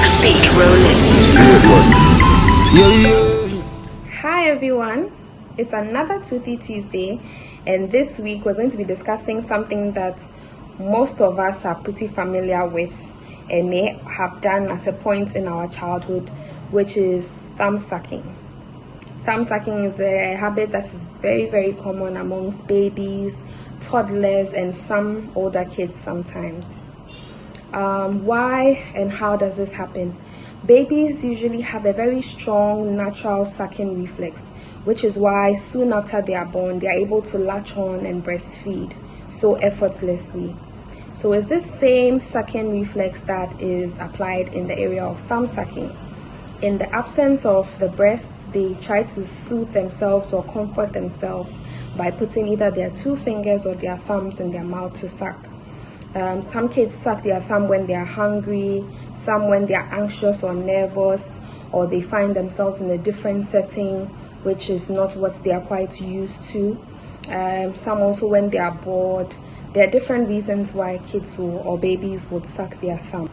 Speed rolling. Hi everyone, it's another Toothy Tuesday, and this week we're going to be discussing something that most of us are pretty familiar with and may have done at a point in our childhood, which is thumb sucking. Thumb sucking is a habit that is very common amongst babies, toddlers, and some older kids sometimes. Why and how does this happen? Babies usually have a very strong natural sucking reflex, which is why soon after they are born, they are able to latch on and breastfeed so effortlessly. So it's this same sucking reflex that is applied in the area of thumb sucking. In the absence of the breast, they try to soothe themselves or comfort themselves by putting either their two fingers or their thumbs in their mouth to suck. Some kids suck their thumb when they are hungry, some when they are anxious or nervous, or they find themselves in a different setting which is not what they are quite used to. Some also when they are bored. There are different reasons why kids or babies would suck their thumb.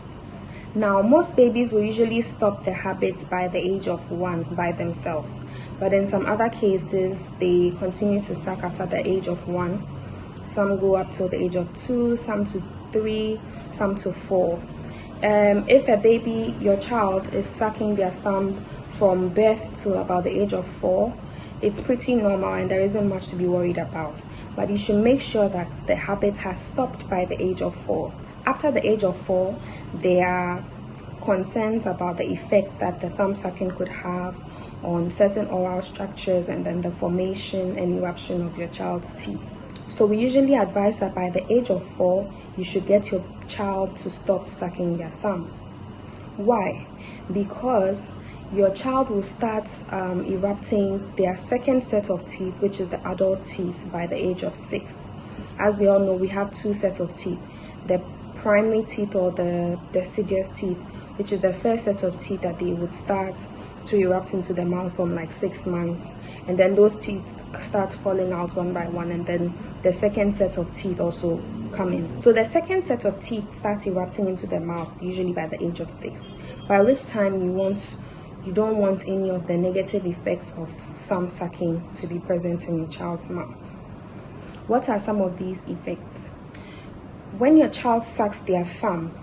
Now, most babies will usually stop their habits by the age of 1 by themselves, but in some other cases they continue to suck after the age of 1. Some go up till the age of 2, some to 3, some to 4. If a baby, your child, is sucking their thumb from birth to about the age of 4, it's pretty normal and there isn't much to be worried about. But you should make sure that the habit has stopped by the age of 4. After the age of 4, there are concerns about the effects that the thumb sucking could have on certain oral structures and then the formation and eruption of your child's teeth. So we usually advise that by the age of 4, you should get your child to stop sucking their thumb. Why? Because your child will start erupting their second set of teeth, which is the adult teeth, by the age of 6. As we all know, we have 2 sets of teeth. The primary teeth or the deciduous teeth, which is the first set of teeth that they would start to erupt into the mouth from like 6 months, and then those teeth start falling out one by one, and then the second set of teeth also come in. So the second set of teeth starts erupting into the mouth usually by the age of 6, by which time you don't want any of the negative effects of thumb sucking to be present in your child's mouth. What are some of these effects? When your child sucks their thumb,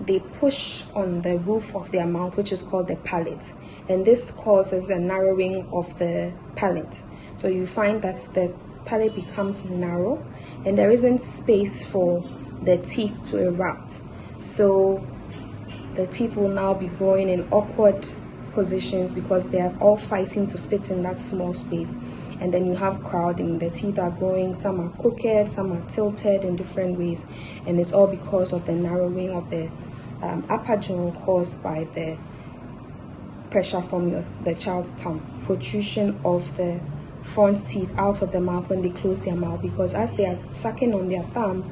they push on the roof of their mouth, which is called the palate, and this causes a narrowing of the palate. So you find that the palate becomes narrow and there isn't space for the teeth to erupt. So the teeth will now be growing in awkward positions because they are all fighting to fit in that small space. And then you have crowding. The teeth are growing, some are crooked, some are tilted in different ways, and it's all because of the narrowing of the upper jaw caused by the pressure from the child's tongue, protrusion of the front teeth out of the mouth when they close their mouth, because as they are sucking on their thumb,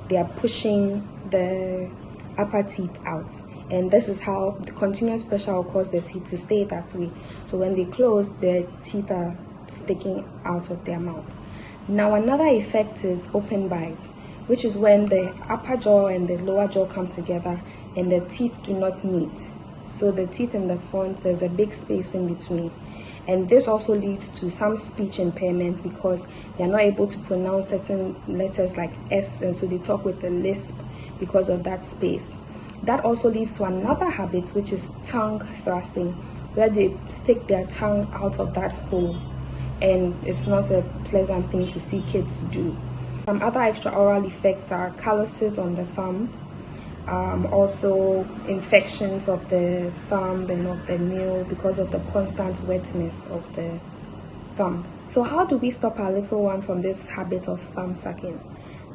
they are pushing the upper teeth out, and this is how the continuous pressure will cause the teeth to stay that way. So when they close, their teeth are sticking out of their mouth. Now another effect is open bite, which is when the upper jaw and the lower jaw come together and the teeth do not meet. So the teeth in the front, there's a big space in between. And this also leads to some speech impairments because they're not able to pronounce certain letters like S, and so they talk with a lisp because of that space. That also leads to another habit, which is tongue thrusting, where they stick their tongue out of that hole, and it's not a pleasant thing to see kids do. Some other extra oral effects are calluses on the thumb, also infections of the thumb and of the nail because of the constant wetness of the thumb. So how do we stop our little ones from this habit of thumb sucking?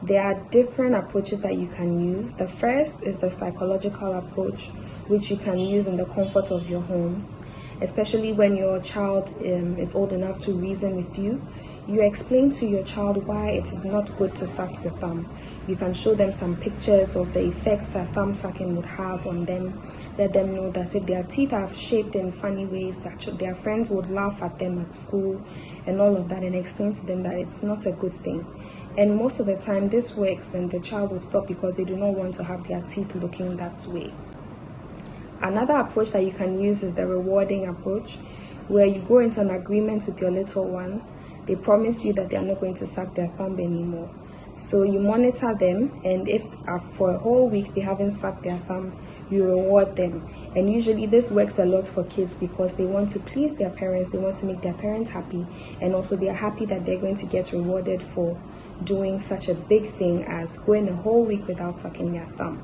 There are different approaches that you can use. The first is the psychological approach, which you can use in the comfort of your homes, especially when your child is old enough to reason with you. You explain to your child why it is not good to suck your thumb. You can show them some pictures of the effects that thumb sucking would have on them. Let them know that if their teeth are shaped in funny ways, that their friends would laugh at them at school and all of that, and explain to them that it's not a good thing. And most of the time this works and the child will stop because they do not want to have their teeth looking that way. Another approach that you can use is the rewarding approach, where you go into an agreement with your little one. They promise you that they are not going to suck their thumb anymore. So you monitor them, and if for a whole week they haven't sucked their thumb, you reward them. And usually this works a lot for kids because they want to please their parents, they want to make their parents happy, and also they are happy that they're going to get rewarded for doing such a big thing as going a whole week without sucking their thumb.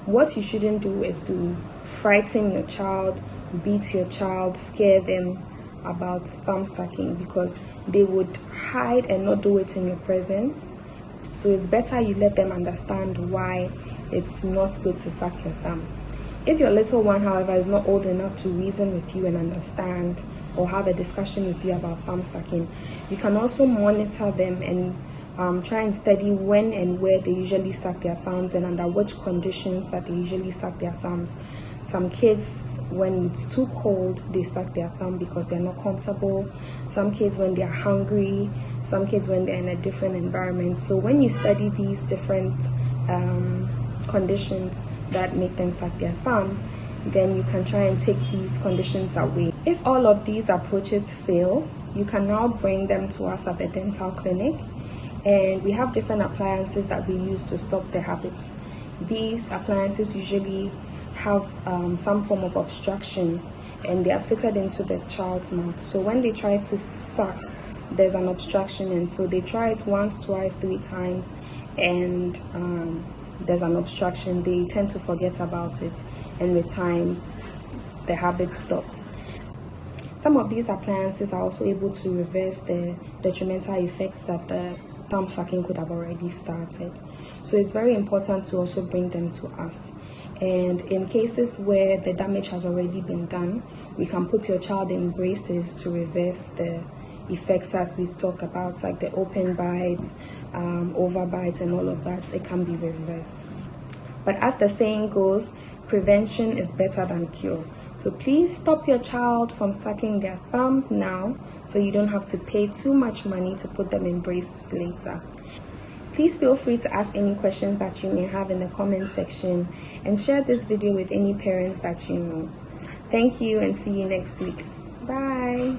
What you shouldn't do is to frighten your child, beat your child, scare them about thumb sucking, because they would hide and not do it in your presence. So it's better you let them understand why it's not good to suck your thumb. If your little one, however, is not old enough to reason with you and understand or have a discussion with you about thumb sucking, you can also monitor them and try and study when and where they usually suck their thumbs and under which conditions that they usually suck their thumbs. Some kids, when it's too cold, they suck their thumb because they're not comfortable. Some kids when they're hungry. Some kids when they're in a different environment. So when you study these different conditions that make them suck their thumb, then you can try and take these conditions away. If all of these approaches fail, you can now bring them to us at the dental clinic, and we have different appliances that we use to stop the habits. These appliances usually have some form of obstruction, and they are fitted into the child's mouth. So when they try to suck, there's an obstruction, and so they try it once, twice, 3 times, and there's an obstruction. They tend to forget about it, and with time the habit stops. Some of these appliances are also able to reverse the detrimental effects that the thumb sucking could have already started. So it's very important to also bring them to us. And in cases where the damage has already been done, we can put your child in braces to reverse the effects that we talked about, like the open bites, overbites, and all of that. It can be reversed. But as the saying goes, prevention is better than cure. So please stop your child from sucking their thumb now, so you don't have to pay too much money to put them in braces later. Please feel free to ask any questions that you may have in the comment section, and share this video with any parents that you know. Thank you, and see you next week. Bye.